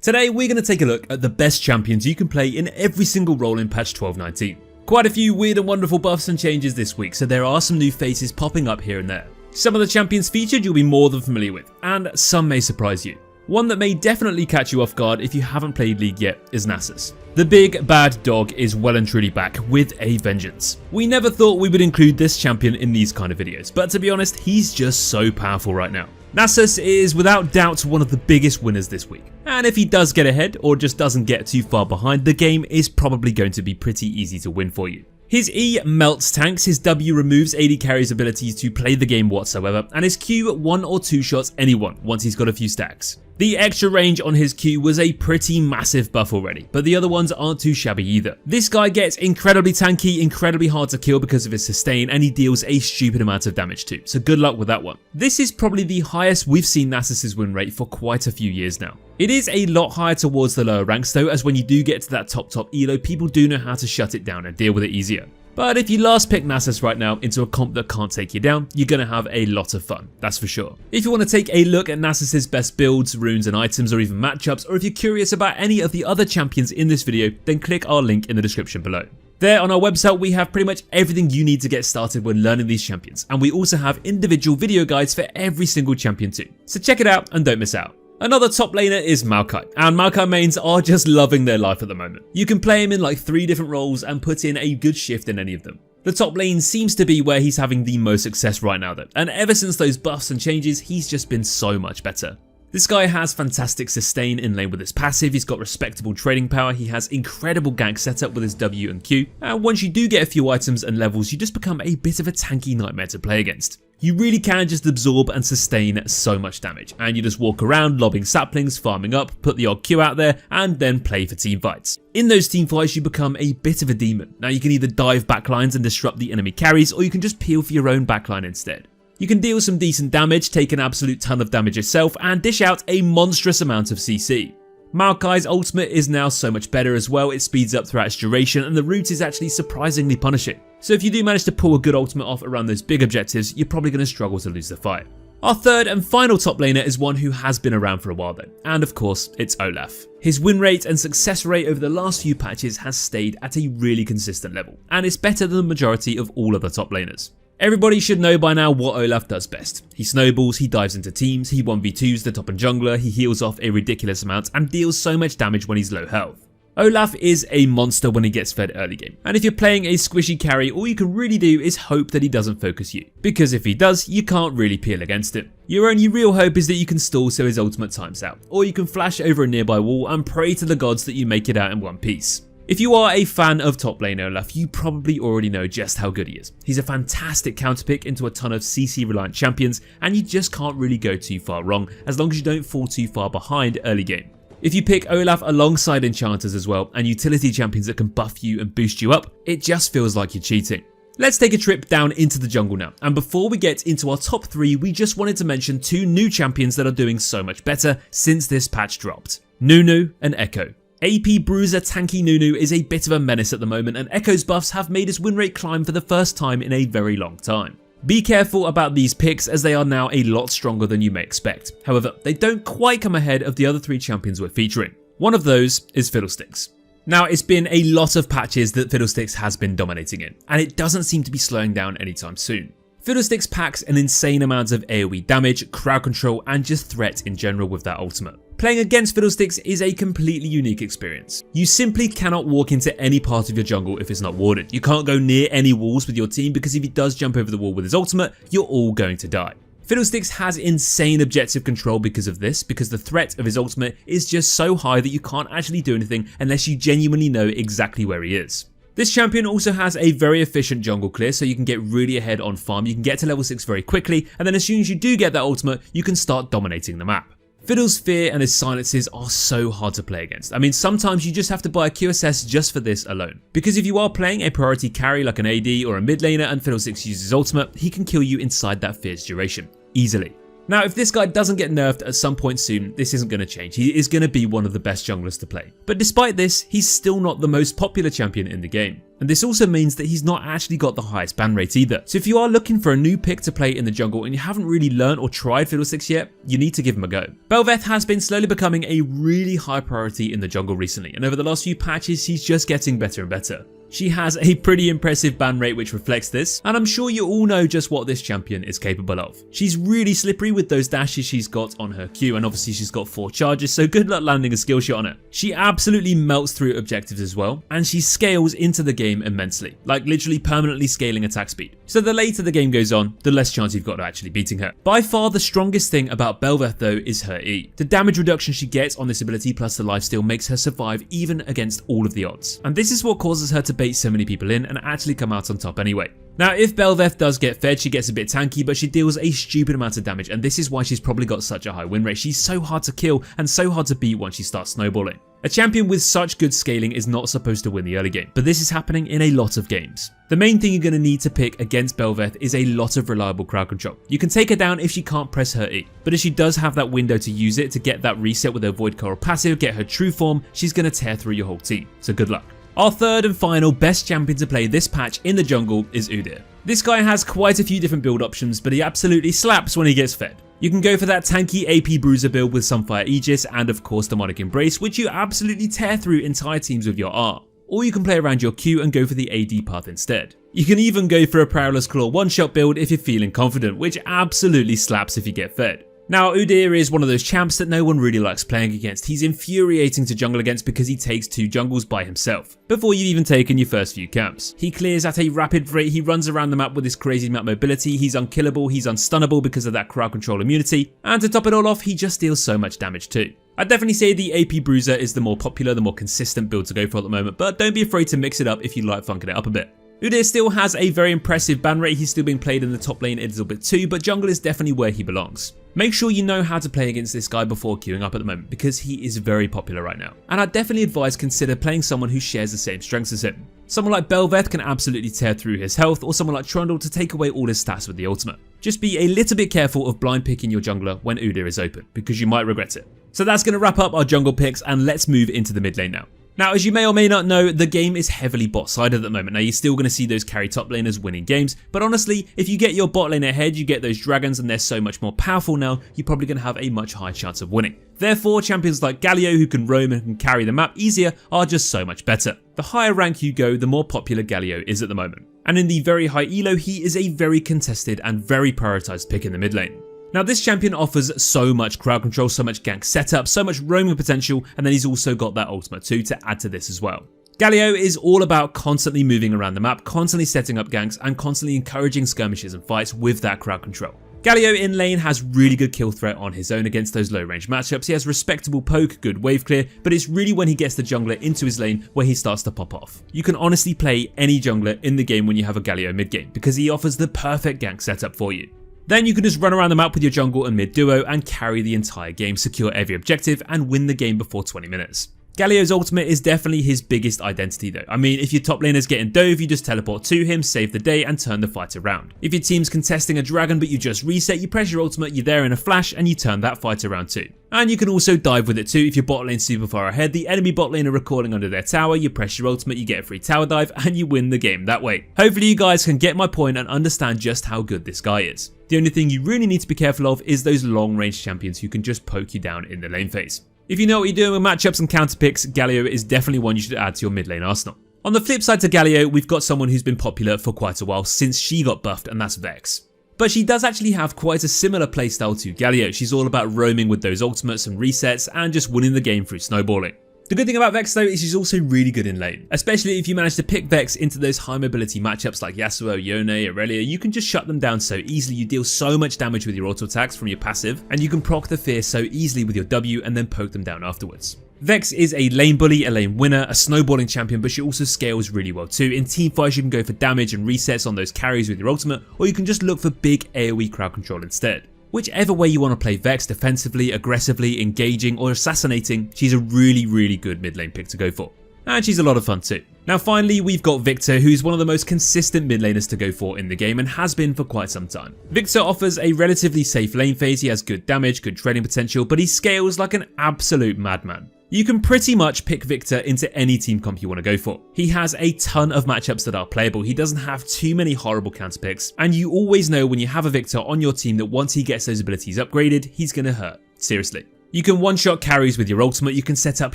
Today we're going to take a look at the best champions you can play in every single role in patch 12.19. Quite a few weird and wonderful buffs and changes this week, so there are some new faces popping up here and there. Some of the champions featured you'll be more than familiar with, and some may surprise you. One that may definitely catch you off guard if you haven't played League yet is Nasus. The big bad dog is well and truly back with a vengeance. We never thought we would include this champion in these kind of videos, but to be honest, he's just so powerful right now. Nasus is without doubt one of the biggest winners this week, and if he does get ahead or just doesn't get too far behind, the game is probably going to be pretty easy to win for you. His E melts tanks, his W removes AD carry's abilities to play the game whatsoever, and his Q 1 or 2 shots anyone once he's got a few stacks. The extra range on his Q was a pretty massive buff already, but the other ones aren't too shabby either. This guy gets incredibly tanky, incredibly hard to kill because of his sustain, and he deals a stupid amount of damage too, so good luck with that one. This is probably the highest we've seen Nasus's win rate for quite a few years now. It is a lot higher towards the lower ranks though, as when you do get to that top elo, people do know how to shut it down and deal with it easier. But if you last pick Nasus right now into a comp that can't take you down, you're going to have a lot of fun, that's for sure. If you want to take a look at Nasus's best builds, runes and items, or even matchups, or if you're curious about any of the other champions in this video, then click our link in the description below. There on our website we have pretty much everything you need to get started when learning these champions, and we also have individual video guides for every single champion too. So check it out and don't miss out. Another top laner is Maokai, and Maokai mains are just loving their life at the moment. You can play him in like 3 different roles and put in a good shift in any of them. The top lane seems to be where he's having the most success right now though, and ever since those buffs and changes, he's just been so much better. This guy has fantastic sustain in lane with his passive, he's got respectable trading power, he has incredible gank setup with his W and Q, and once you do get a few items and levels, you just become a bit of a tanky nightmare to play against. You really can just absorb and sustain so much damage, and you just walk around lobbing saplings, farming up, put the odd Q out there, and then play for team fights. In those team fights you become a bit of a demon. Now you can either dive backlines and disrupt the enemy carries, or you can just peel for your own backline instead. You can deal some decent damage, take an absolute ton of damage yourself, and dish out a monstrous amount of CC. Maokai's ultimate is now so much better as well, it speeds up throughout its duration, and the root is actually surprisingly punishing. So if you do manage to pull a good ultimate off around those big objectives, you're probably going to struggle to lose the fight. Our third and final top laner is one who has been around for a while though, and of course it's Olaf. His win rate and success rate over the last few patches has stayed at a really consistent level, and it's better than the majority of all other top laners. Everybody should know by now what Olaf does best. He snowballs, he dives into teams, he 1v2s the top and jungler, he heals off a ridiculous amount and deals so much damage when he's low health. Olaf is a monster when he gets fed early game, and if you're playing a squishy carry, all you can really do is hope that he doesn't focus you, because if he does, you can't really peel against him. Your only real hope is that you can stall so his ultimate times out, or you can flash over a nearby wall and pray to the gods that you make it out in one piece. If you are a fan of top lane Olaf, you probably already know just how good he is. He's a fantastic counterpick into a ton of CC reliant champions, and you just can't really go too far wrong as long as you don't fall too far behind early game. If you pick Olaf alongside enchanters as well and utility champions that can buff you and boost you up, it just feels like you're cheating. Let's take a trip down into the jungle now, and before we get into our top 3, we just wanted to mention 2 new champions that are doing so much better since this patch dropped. Nunu and Echo. AP bruiser tanky Nunu is a bit of a menace at the moment, and Echo's buffs have made his win rate climb for the first time in a very long time. Be careful about these picks as they are now a lot stronger than you may expect. However, they don't quite come ahead of the other 3 champions we're featuring. One of those is Fiddlesticks. Now it's been a lot of patches that Fiddlesticks has been dominating in, and it doesn't seem to be slowing down anytime soon. Fiddlesticks packs an insane amount of AoE damage, crowd control and just threat in general with that ultimate. Playing against Fiddlesticks is a completely unique experience. You simply cannot walk into any part of your jungle if it's not warded. You can't go near any walls with your team because if he does jump over the wall with his ultimate, you're all going to die. Fiddlesticks has insane objective control because of this, because the threat of his ultimate is just so high that you can't actually do anything unless you genuinely know exactly where he is. This champion also has a very efficient jungle clear, so you can get really ahead on farm, you can get to level 6 very quickly, and then as soon as you do get that ultimate, you can start dominating the map. Fiddle's fear and his silences are so hard to play against. I mean, sometimes you just have to buy a QSS just for this alone. Because if you are playing a priority carry like an AD or a mid laner and Fiddlesticks uses ultimate, he can kill you inside that fear's duration, easily. Now, if this guy doesn't get nerfed at some point soon, this isn't going to change. He is going to be one of the best junglers to play. But despite this, he's still not the most popular champion in the game. And this also means that he's not actually got the highest ban rate either. So if you are looking for a new pick to play in the jungle and you haven't really learned or tried Fiddlesticks yet, you need to give him a go. Bel'Veth has been slowly becoming a really high priority in the jungle recently, and over the last few patches he's just getting better and better. She has a pretty impressive ban rate which reflects this, and I'm sure you all know just what this champion is capable of. She's really slippery with those dashes she's got on her Q, and obviously she's got 4 charges, so good luck landing a skill shot on her. She absolutely melts through objectives as well, and she scales into the game immensely, like literally permanently scaling attack speed. So the later the game goes on, the less chance you've got of actually beating her. By far the strongest thing about Bel'Veth though is her E. The damage reduction she gets on this ability plus the lifesteal makes her survive even against all of the odds. And this is what causes her to bait so many people in and actually come out on top anyway. Now if Bel'Veth does get fed, she gets a bit tanky, but she deals a stupid amount of damage, and this is why she's probably got such a high win rate. She's so hard to kill and so hard to beat once she starts snowballing. A champion with such good scaling is not supposed to win the early game, but this is happening in a lot of games. The main thing you're going to need to pick against Bel'Veth is a lot of reliable crowd control. You can take her down if she can't press her E, but if she does have that window to use it to get that reset with her Void Coral passive, get her true form, she's going to tear through your whole team, so good luck. Our third and final best champion to play this patch in the jungle is Udyr. This guy has quite a few different build options, but he absolutely slaps when he gets fed. You can go for that tanky AP Bruiser build with Sunfire Aegis and of course Demonic Embrace, which you absolutely tear through entire teams with your R. Or you can play around your Q and go for the AD path instead. You can even go for a Prowler's Claw one-shot build if you're feeling confident, which absolutely slaps if you get fed. Now Udyr is one of those champs that no one really likes playing against. He's infuriating to jungle against because he takes 2 jungles by himself, before you've even taken your first few camps. He clears at a rapid rate, he runs around the map with his crazy map mobility, he's unkillable, he's unstunnable because of that crowd control immunity, and to top it all off, he just deals so much damage too. I'd definitely say the AP Bruiser is the more popular, the more consistent build to go for at the moment, but don't be afraid to mix it up if you like funking it up a bit. Udyr still has a very impressive ban rate, he's still being played in the top lane a little bit too, but jungle is definitely where he belongs. Make sure you know how to play against this guy before queuing up at the moment, because he is very popular right now. And I'd definitely advise consider playing someone who shares the same strengths as him. Someone like Bel'Veth can absolutely tear through his health, or someone like Trundle to take away all his stats with the ultimate. Just be a little bit careful of blind picking your jungler when Udyr is open, because you might regret it. So that's going to wrap up our jungle picks, and let's move into the mid lane now. Now, as you may or may not know, the game is heavily bot-sided at the moment. Now, you're still going to see those carry top laners winning games, but honestly, if you get your bot lane ahead, you get those dragons and they're so much more powerful now, you're probably going to have a much higher chance of winning. Therefore, champions like Galio, who can roam and can carry the map easier, are just so much better. The higher rank you go, the more popular Galio is at the moment. And in the very high elo, he is a very contested and very prioritized pick in the mid lane. Now this champion offers so much crowd control, so much gank setup, so much roaming potential, and then he's also got that ultimate too to add to this as well. Galio is all about constantly moving around the map, constantly setting up ganks, and constantly encouraging skirmishes and fights with that crowd control. Galio in lane has really good kill threat on his own against those low range matchups. He has respectable poke, good wave clear, but it's really when he gets the jungler into his lane where he starts to pop off. You can honestly play any jungler in the game when you have a Galio mid game, because he offers the perfect gank setup for you. Then you can just run around the map with your jungle and mid duo and carry the entire game, secure every objective, and win the game before 20 minutes. Galio's ultimate is definitely his biggest identity though. I mean, if your top laner's getting dove, you just teleport to him, save the day, and turn the fight around. If your team's contesting a dragon but you just reset, you press your ultimate, you're there in a flash, and you turn that fight around too. And you can also dive with it too. If your bot lane's super far ahead, the enemy bot lane are recalling under their tower, you press your ultimate, you get a free tower dive, and you win the game that way. Hopefully you guys can get my point and understand just how good this guy is. The only thing you really need to be careful of is those long range champions who can just poke you down in the lane phase. If you know what you're doing with matchups and counter picks, Galio is definitely one you should add to your mid lane arsenal. On the flip side to Galio, we've got someone who's been popular for quite a while since she got buffed, and that's Vex. But she does actually have quite a similar playstyle to Galio. She's all about roaming with those ultimates and resets and just winning the game through snowballing. The good thing about Vex though is she's also really good in lane, especially if you manage to pick Vex into those high mobility matchups like Yasuo, Yone, Aurelia. You can just shut them down so easily, you deal so much damage with your auto attacks from your passive, and you can proc the fear so easily with your W and then poke them down afterwards. Vex is a lane bully, a lane winner, a snowballing champion, but she also scales really well too. In team fights you can go for damage and resets on those carries with your ultimate, or you can just look for big AoE crowd control instead. Whichever way you want to play Vex, defensively, aggressively, engaging, or assassinating, she's a really good mid lane pick to go for. And she's a lot of fun too. Now finally, we've got Victor, who's one of the most consistent mid laners to go for in the game and has been for quite some time. Victor offers a relatively safe lane phase, he has good damage, good trading potential, but he scales like an absolute madman. You can pretty much pick Victor into any team comp you want to go for. He has a ton of matchups that are playable, he doesn't have too many horrible counter picks, and you always know when you have a Victor on your team that once he gets those abilities upgraded, he's gonna hurt. Seriously. You can one-shot carries with your ultimate, you can set up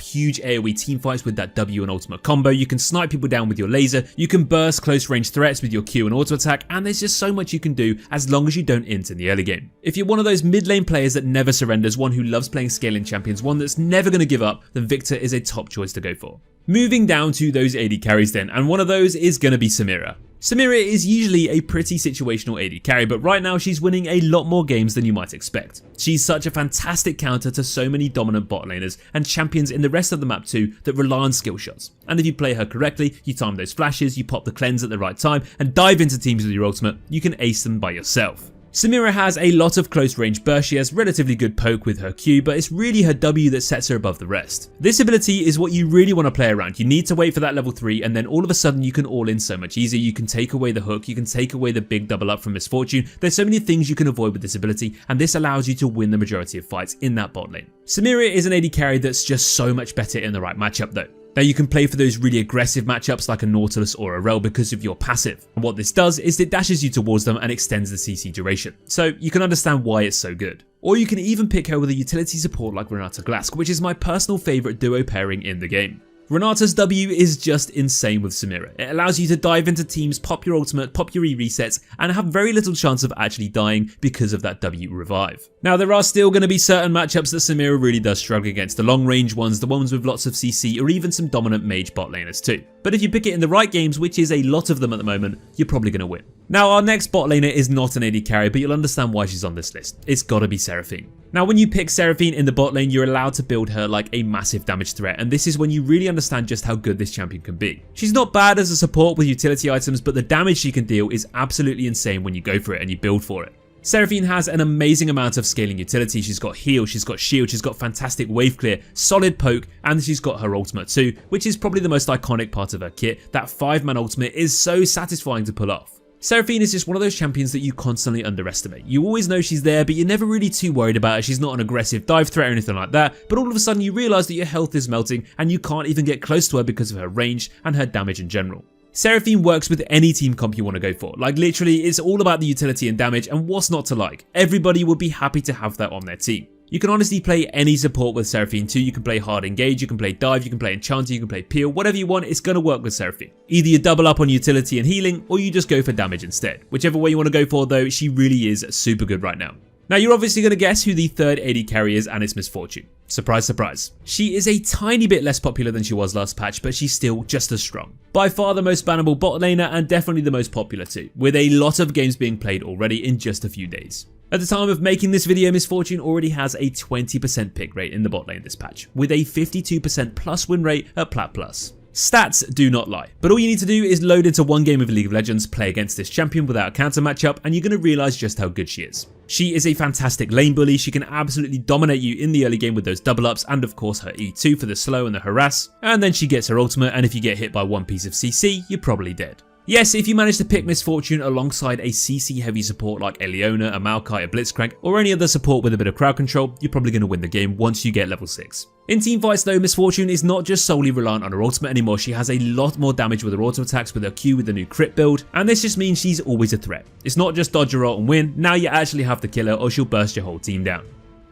huge AoE teamfights with that W and ultimate combo, you can snipe people down with your laser, you can burst close range threats with your Q and auto attack, and there's just so much you can do as long as you don't int in the early game. If you're one of those mid lane players that never surrenders, one who loves playing scaling champions, one that's never going to give up, then Victor is a top choice to go for. Moving down to those AD carries then, and one of those is going to be Samira. Samira is usually a pretty situational AD carry, but right now she's winning a lot more games than you might expect. She's such a fantastic counter to so many dominant bot laners and champions in the rest of the map too that rely on skill shots. And if you play her correctly, you time those flashes, you pop the cleanse at the right time, and dive into teams with your ultimate, you can ace them by yourself. Samira has a lot of close range burst, she has relatively good poke with her Q, but it's really her W that sets her above the rest. This ability is what you really want to play around. You need to wait for that level 3 and then all of a sudden you can all in so much easier. You can take away the hook, you can take away the big double up from Misfortune. There's so many things you can avoid with this ability, and this allows you to win the majority of fights in that bot lane. Samira is an AD carry that's just so much better in the right matchup though. Now you can play for those really aggressive matchups like a Nautilus or a Rel because of your passive, and what this does is it dashes you towards them and extends the CC duration, so you can understand why it's so good. Or you can even pick her with a utility support like Renata Glask, which is my personal favourite duo pairing in the game. Renata's W is just insane with Samira. It allows you to dive into teams, pop your ultimate, pop your E resets, and have very little chance of actually dying because of that W revive. Now there are still going to be certain matchups that Samira really does struggle against, the long range ones, the ones with lots of CC, or even some dominant mage bot laners too. But if you pick it in the right games, which is a lot of them at the moment, you're probably going to win. Now our next bot laner is not an AD carry, but you'll understand why she's on this list. It's gotta be Seraphine. Now when you pick Seraphine in the bot lane, you're allowed to build her like a massive damage threat, and this is when you really understand just how good this champion can be. She's not bad as a support with utility items, but the damage she can deal is absolutely insane when you go for it and you build for it. Seraphine has an amazing amount of scaling utility. She's got heal, she's got shield, she's got fantastic wave clear, solid poke, and she's got her ultimate too, which is probably the most iconic part of her kit. That 5-man ultimate is so satisfying to pull off. Seraphine is just one of those champions that you constantly underestimate. You always know she's there, but you're never really too worried about her. She's not an aggressive dive threat or anything like that, but all of a sudden you realise that your health is melting and you can't even get close to her because of her range and her damage in general. Seraphine works with any team comp you want to go for. Like literally, it's all about the utility and damage, and what's not to like? Everybody would be happy to have that on their team. You can honestly play any support with Seraphine too. You can play hard engage, you can play dive, you can play enchanter, you can play peel, whatever you want, it's going to work with Seraphine. Either you double up on utility and healing, or you just go for damage instead. Whichever way you want to go for though, she really is super good right now. Now you're obviously going to guess who the third AD carry is, and it's Misfortune. Surprise, surprise. She is a tiny bit less popular than she was last patch, but she's still just as strong. By far the most bannable bot laner, and definitely the most popular too, with a lot of games being played already in just a few days. At the time of making this video, Misfortune already has a 20% pick rate in the bot lane this patch, with a 52% plus win rate at Plat Plus. Stats do not lie, but all you need to do is load into one game of League of Legends, play against this champion without a counter matchup, and you're going to realise just how good she is. She is a fantastic lane bully, she can absolutely dominate you in the early game with those double ups, and of course her E2 for the slow and the harass, and then she gets her ultimate, and if you get hit by one piece of CC, you're probably dead. Yes, if you manage to pick Misfortune alongside a CC heavy support like Eliona, a Maokai, a Blitzcrank, or any other support with a bit of crowd control, you're probably going to win the game once you get level 6. In teamfights though, Misfortune is not just solely reliant on her ultimate anymore, she has a lot more damage with her auto attacks with her Q with the new crit build, and this just means she's always a threat. It's not just dodge her ult and win, now you actually have to kill her or she'll burst your whole team down.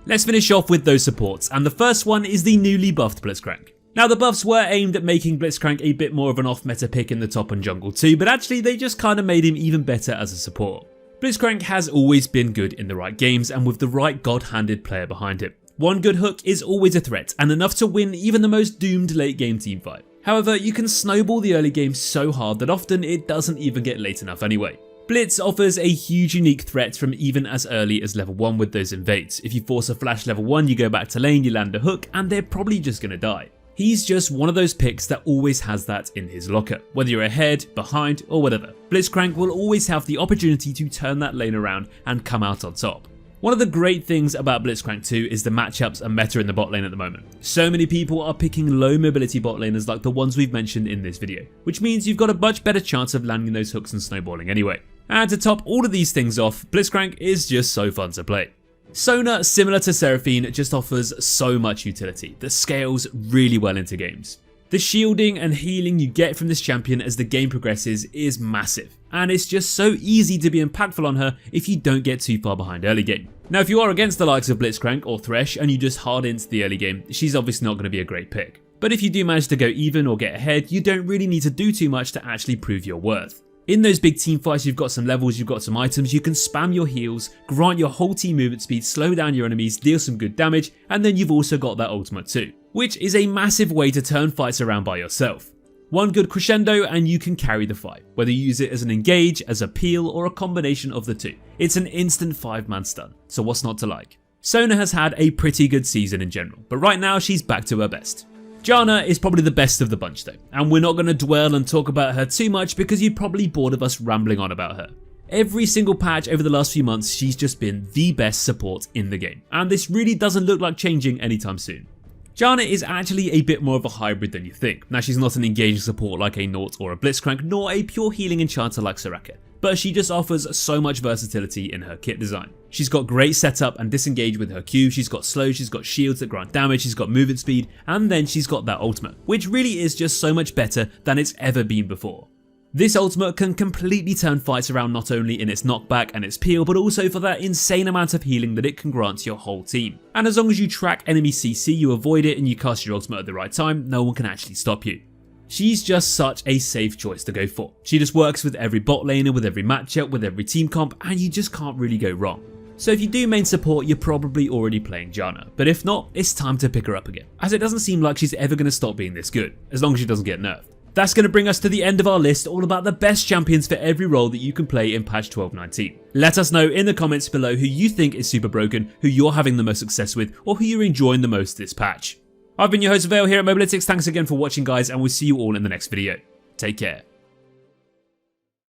Let's finish off with those supports, and the first one is the newly buffed Blitzcrank. Now the buffs were aimed at making Blitzcrank a bit more of an off-meta pick in the top and jungle too, but actually they just kinda made him even better as a support. Blitzcrank has always been good in the right games and with the right god-handed player behind him. One good hook is always a threat and enough to win even the most doomed late game teamfight. However, you can snowball the early game so hard that often it doesn't even get late enough anyway. Blitz offers a huge unique threat from even as early as level 1 with those invades. If you force a flash level 1, you go back to lane, you land a hook, and they're probably just gonna die. He's just one of those picks that always has that in his locker. Whether you're ahead, behind, or whatever, Blitzcrank will always have the opportunity to turn that lane around and come out on top. One of the great things about Blitzcrank 2 is the matchups and meta in the bot lane at the moment. So many people are picking low mobility bot laners like the ones we've mentioned in this video, which means you've got a much better chance of landing those hooks and snowballing anyway. And to top all of these things off, Blitzcrank is just so fun to play. Sona, similar to Seraphine, just offers so much utility that scales really well into games. The shielding and healing you get from this champion as the game progresses is massive, and it's just so easy to be impactful on her if you don't get too far behind early game. Now if you are against the likes of Blitzcrank or Thresh and you just hard into the early game, she's obviously not going to be a great pick. But if you do manage to go even or get ahead, you don't really need to do too much to actually prove your worth. In those big team fights, you've got some levels, you've got some items, you can spam your heals, grant your whole team movement speed, slow down your enemies, deal some good damage, and then you've also got that ultimate too, which is a massive way to turn fights around by yourself. One good crescendo and you can carry the fight, whether you use it as an engage, as a peel, or a combination of the two. It's an instant 5-man stun, so what's not to like? Sona has had a pretty good season in general, but right now she's back to her best. Janna is probably the best of the bunch though, and we're not going to dwell and talk about her too much because you're probably bored of us rambling on about her. Every single patch over the last few months, she's just been the best support in the game, and this really doesn't look like changing anytime soon. Janna is actually a bit more of a hybrid than you think. Now she's not an engaging support like a Naut or a Blitzcrank, nor a pure healing enchanter like Soraka, but she just offers so much versatility in her kit design. She's got great setup and disengage with her Q, she's got slow, she's got shields that grant damage, she's got movement speed, and then she's got that ultimate, which really is just so much better than it's ever been before. This ultimate can completely turn fights around not only in its knockback and its peel, but also for that insane amount of healing that it can grant to your whole team. And as long as you track enemy CC, you avoid it and you cast your ultimate at the right time, no one can actually stop you. She's just such a safe choice to go for. She just works with every bot laner, with every matchup, with every team comp, and you just can't really go wrong. So if you do main support, you're probably already playing Janna, but if not, it's time to pick her up again, as it doesn't seem like she's ever going to stop being this good, as long as she doesn't get nerfed. That's going to bring us to the end of our list, all about the best champions for every role that you can play in patch 12.19. Let us know in the comments below who you think is super broken, who you're having the most success with, or who you're enjoying the most this patch. I've been your host Vale here at Mobalytics. Thanks again for watching guys, and we'll see you all in the next video. Take care.